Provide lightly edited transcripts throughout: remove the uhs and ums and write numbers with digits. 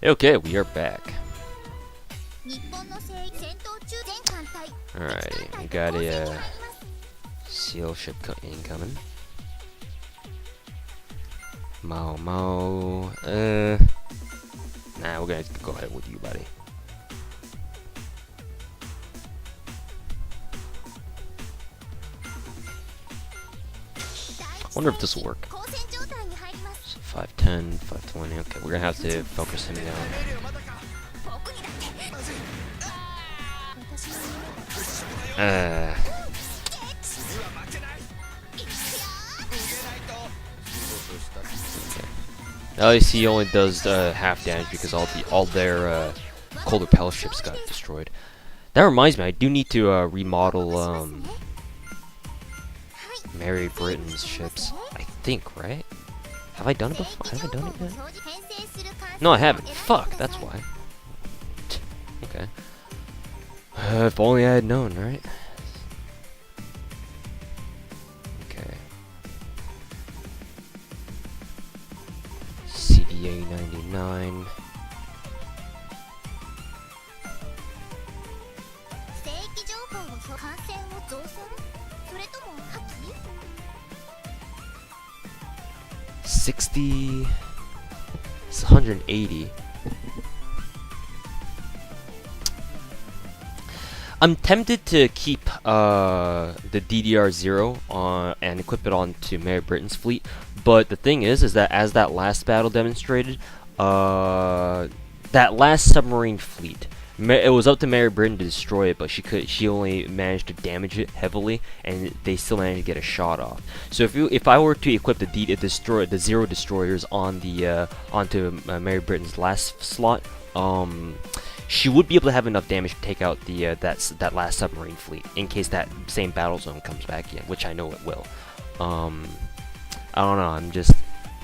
Okay, we are back. Alrighty, we got a seal ship incoming. Mao. Nah, we're gonna go ahead with you, buddy. I wonder if this will work. So 510, 520. Okay, we're gonna have to focus him down. Okay. At least he only does half damage because all their colder palace ships got destroyed. That reminds me, I do need to remodel Mary Britain's ships. I think, right? Have I done it before? Have I done it yet? No, I haven't. Fuck, that's why. Okay. If only I had known, right? Okay. CDA 99. It's 180. I'm tempted to keep the DDR-0 on and equip it onto Mary Britain's fleet, but the thing is that as that last battle demonstrated, that last submarine fleet, it was up to Mary Britain to destroy it, but she only managed to damage it heavily, and they still managed to get a shot off. So if I were to equip the zero destroyers on the onto Mary Britain's last slot, she would be able to have enough damage to take out the that last submarine fleet in case that same battle zone comes back again, which I know it will. I don't know.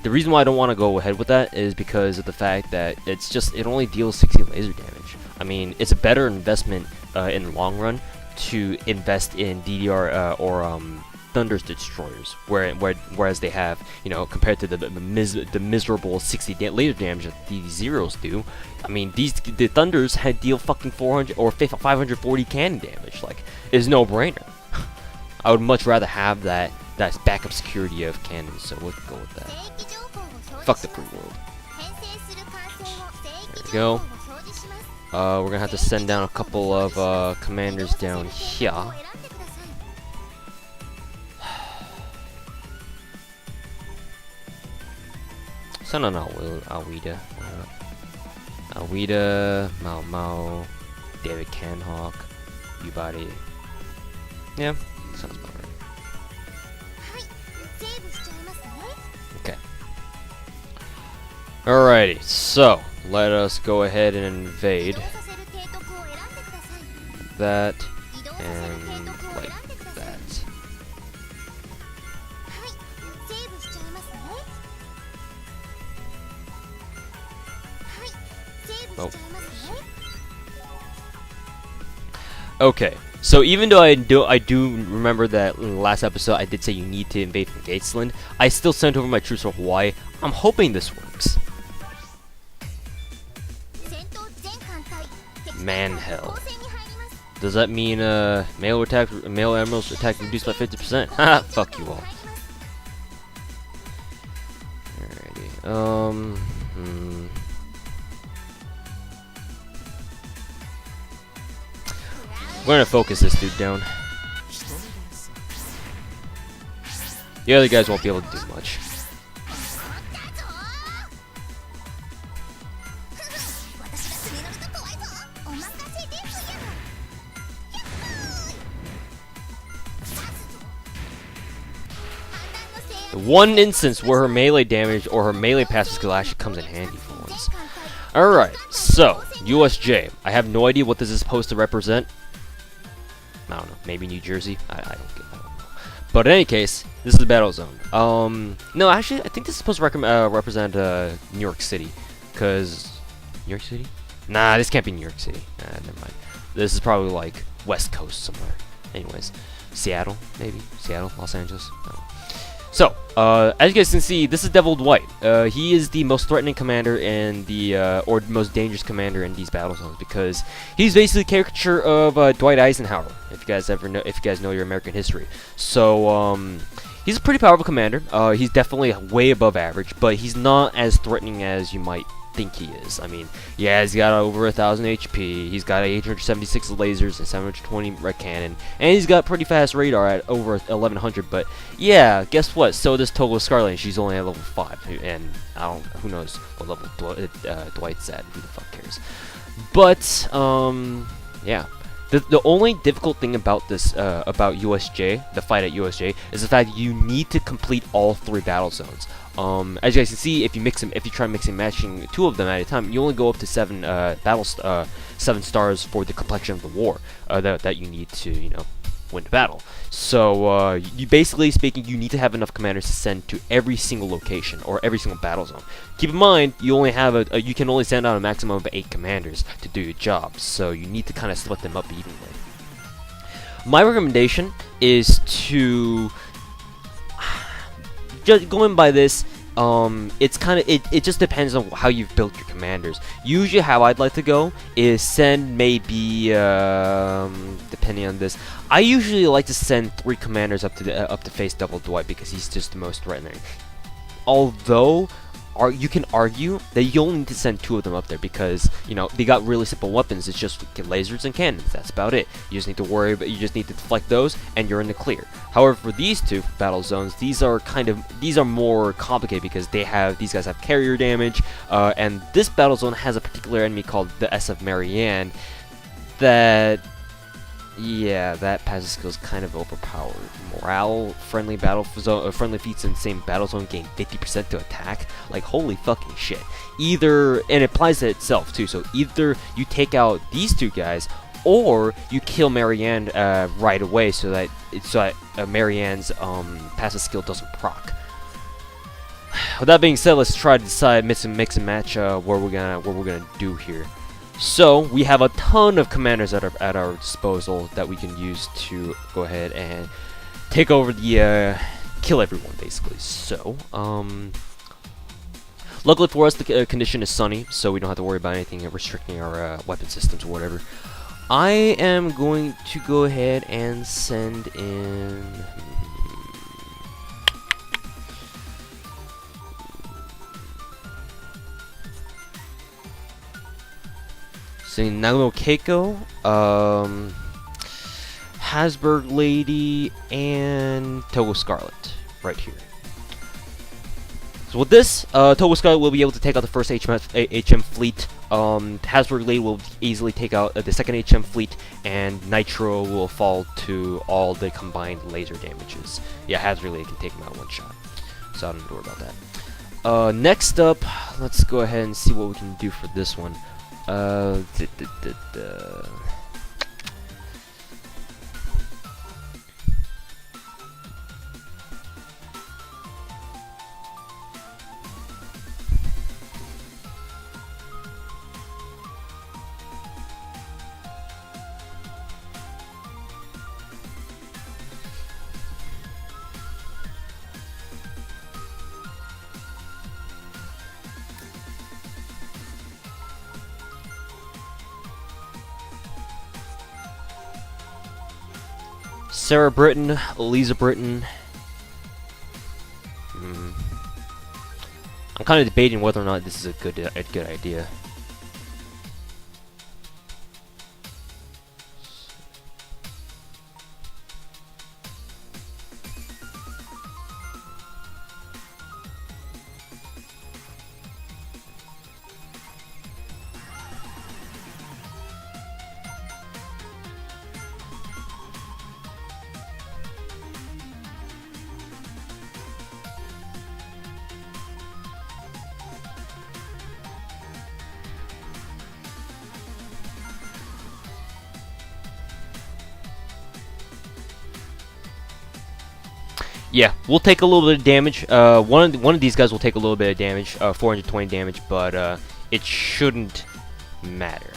The reason why I don't want to go ahead with that is because of the fact that it only deals 60 laser damage. I mean, it's a better investment in the long run to invest in DDR or Thunder's destroyers, whereas they have, compared to the miserable 60 laser damage that these zeros do. I mean, the Thunders deal fucking 400 or 540 cannon damage. Like, it's no brainer. I would much rather have that backup security of cannons. So we'll go with that. Fuck the free world. There we go. We're gonna have to send down a couple of commanders down here. Send on Alwida. Alwida, Mao, David Canhawk, Ubody. Yeah, sounds about right. Okay. Alrighty, so let us go ahead and invade. That and like that. Oh. Okay, so even though I do remember that in the last episode I did say you need to invade from Gatesland, I still sent over my troops from Hawaii. I'm hoping this works. Man hell. Does that mean male admirals attack reduced by 50%? Haha, fuck you all. Alrighty. We're gonna focus this dude down. The other guys won't be able to do much. The one instance where her melee damage or her melee passive skill actually comes in handy for once. Alright, so, USJ. I have no idea what this is supposed to represent. I don't know, maybe New Jersey? I don't know. But in any case, this is the battle zone. No, actually, I think this is supposed to represent New York City. Because, New York City? Nah, this can't be New York City. Never mind. This is probably like West Coast somewhere. Anyways, Seattle, maybe? Seattle, Los Angeles? So, as you guys can see, this is Devil Dwight. He is the most threatening commander in the, or most dangerous commander in these battle zones because he's basically a caricature of Dwight Eisenhower. If you guys if you guys know your American history, so he's a pretty powerful commander. He's definitely way above average, but he's not as threatening as you might think he is. I mean, yeah, he's got over 1,000 HP, he's got 876 lasers and 720 red cannon, and he's got pretty fast radar at over 1100, but yeah, guess what? So does Togo Scarlet, and she's only at level 5, and who knows what level Dwight's at, who the fuck cares? But, yeah. The only difficult thing about this, about USJ, the fight at USJ, is the fact that you need to complete all 3 battle zones. As you guys can see, if you try mixing matching 2 of them at a time, you only go up to 7 7 stars for the complexion of the war that you need to, you know, win the battle. So you basically speaking, you need to have enough commanders to send to every single location or every single battle zone. Keep in mind, you only have you can only send out a maximum of 8 commanders to do your job, so you need to kind of split them up evenly. My recommendation is to just going by this. It's kind of it just depends on how you've built your commanders. Usually how I'd like to go is send maybe depending on this, I usually like to send 3 commanders up to face Devil Dwight because he's just the most threatening. Although you can argue that you only need to send 2 of them up there because, you know, they got really simple weapons. It's just lasers and cannons. That's about it. You just need to worry about, you just need to deflect those and you're in the clear. However, for these 2 battle zones, these are more complicated because these guys have carrier damage, and this battle zone has a particular enemy called the S of Marianne that, yeah, that passive skill is kind of overpowered. Morale, friendly friendly feats in the same battle zone gain 50% to attack. Like, holy fucking shit. Either, and it applies to itself too, so either you take out these 2 guys, or you kill Marianne right away so that Marianne's passive skill doesn't proc. With that being said, let's try to decide mix and match what we're gonna do here. So we have a ton of commanders at our disposal that we can use to go ahead and take over the kill everyone basically. So luckily for us, the condition is sunny, so we don't have to worry about anything restricting our weapon systems or whatever. I am going to go ahead and send in. So Nagumo Keiko, Hasburg Lady, and Togo Scarlet right here. So with this, Togo Scarlet will be able to take out the first HM fleet. Hasburg Lady will easily take out the second HM fleet, and Nitro will fall to all the combined laser damages. Yeah, Hasburg Lady can take him out in one shot, so I don't have to worry about that. Next up, let's go ahead and see what we can do for this one. Sarah Britton, Eliza Britton. I'm kind of debating whether or not this is a good idea. Yeah, we'll take a little bit of damage. One of these guys will take a little bit of damage, 420 damage, but it shouldn't matter.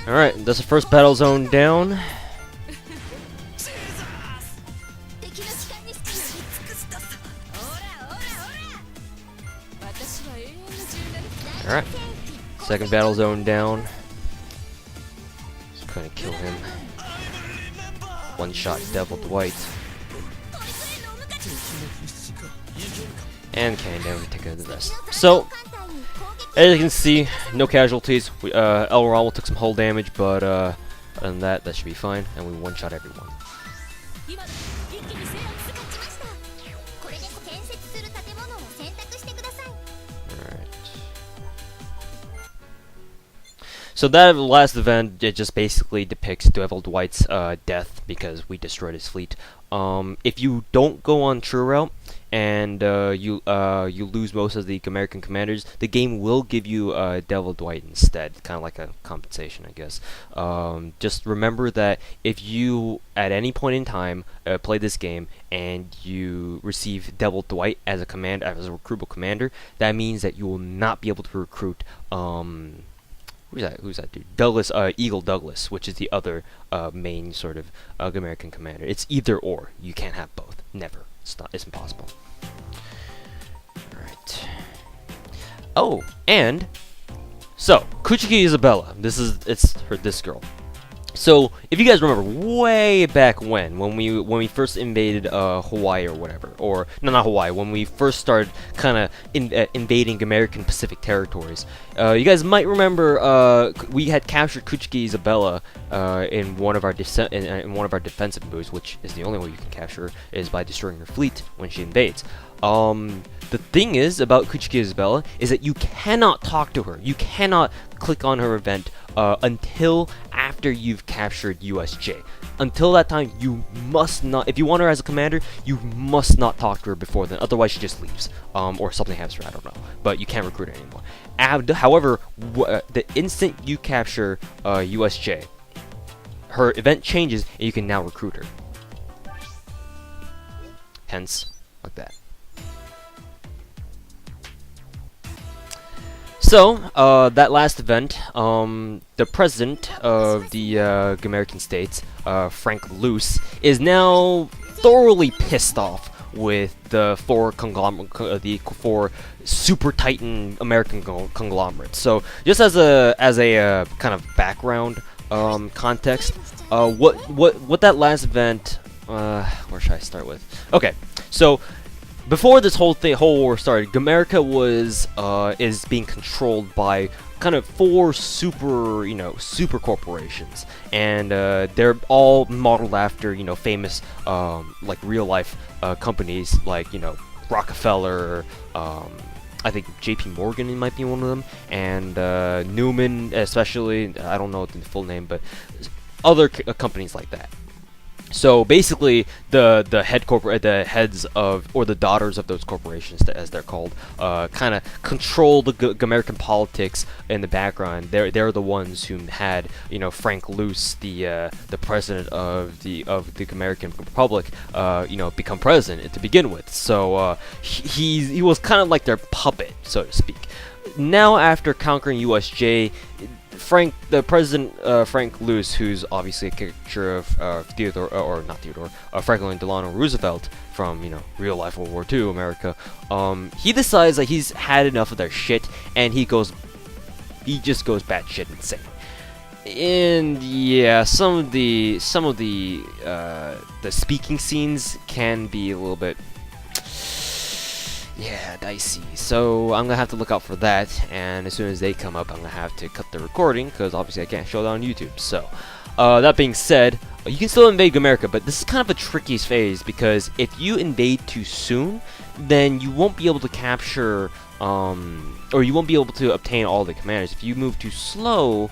Alright, that's the first battle zone down. Alright, second battle zone down. Just gonna kill him. One shot Devil Dwight. And can't never take care of the rest. So, as you can see, no casualties. El Ramo took some hull damage, but other than that, that should be fine. And we one-shot everyone. So that last event, it just basically depicts Devil Dwight's death because we destroyed his fleet. If you don't go on True Route and you lose most of the American commanders, the game will give you Devil Dwight instead, kind of like a compensation, I guess. Just remember that if you at any point in time play this game and you receive Devil Dwight as a recruitable commander, that means that you will not be able to recruit Who's that dude? Douglas, Eagle Douglas, which is the other main sort of American commander. It's either or. You can't have both. Never. It's impossible. Alright. Oh, and so Kuchiki Isabella. It's this girl. So, if you guys remember, way back when we first invaded Hawaii or whatever, or no, not Hawaii, when we first started kind of invading American Pacific territories, you guys might remember we had captured Kuchiki Isabella in one of our defensive moves, which is the only way you can capture her, is by destroying her fleet when she invades. The thing is about Kuchiki Isabella is that you cannot talk to her. You cannot click on her event until after you've captured USJ. Until that time, you must not. If you want her as a commander, you must not talk to her before then. Otherwise, she just leaves, or something happens to her. I don't know. But you can't recruit her anymore. However, the instant you capture USJ, her event changes, and you can now recruit her. Hence, like that. So, that last event, the president of the American states, Frank Luce, is now thoroughly pissed off with the four super titan American conglomerates. So, just as a kind of background context, what that last event, where should I start with? Okay, so. Before this whole war started, Gamerica is being controlled by kind of four super corporations, and they're all modeled after famous like real life companies like Rockefeller. I think J.P. Morgan might be one of them, and Newman, especially. I don't know the full name, but other companies like that. So basically, the heads of, or the daughters of those corporations, as they're called, kind of control the American politics in the background. They're the ones who had Frank Luce, the president of the American Republic, become president to begin with. So he was kind of like their puppet, so to speak. Now after conquering USJ, Frank Luce, who's obviously a caricature of Franklin Delano Roosevelt from real life World War II America, he decides that he's had enough of their shit, and he just goes batshit insane. And yeah, some of the speaking scenes can be a little bit dicey. So I'm gonna have to look out for that, and as soon as they come up, I'm gonna have to cut the recording because obviously I can't show that on YouTube. So that being said, you can still invade America, but this is kind of a tricky phase because if you invade too soon, then you won't be able to capture or you won't be able to obtain all the commanders. If you move too slow,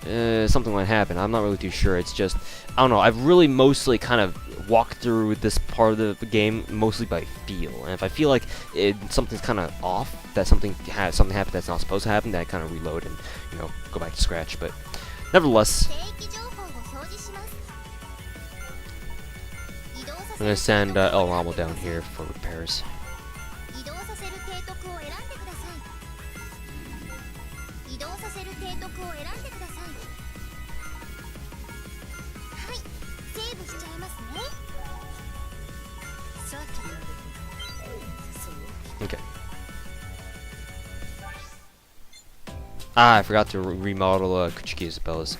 something might happen. I'm not really too sure. It's just, I don't know. I've really mostly kind of walked through this part of the game mostly by feel, and if I feel like something's kind of off, that something happened that's not supposed to happen, then I kind of reload and go back to scratch. But nevertheless, I'm gonna send El Ramo down here for repairs. Ah, I forgot to remodel Kuchiki Isabella's.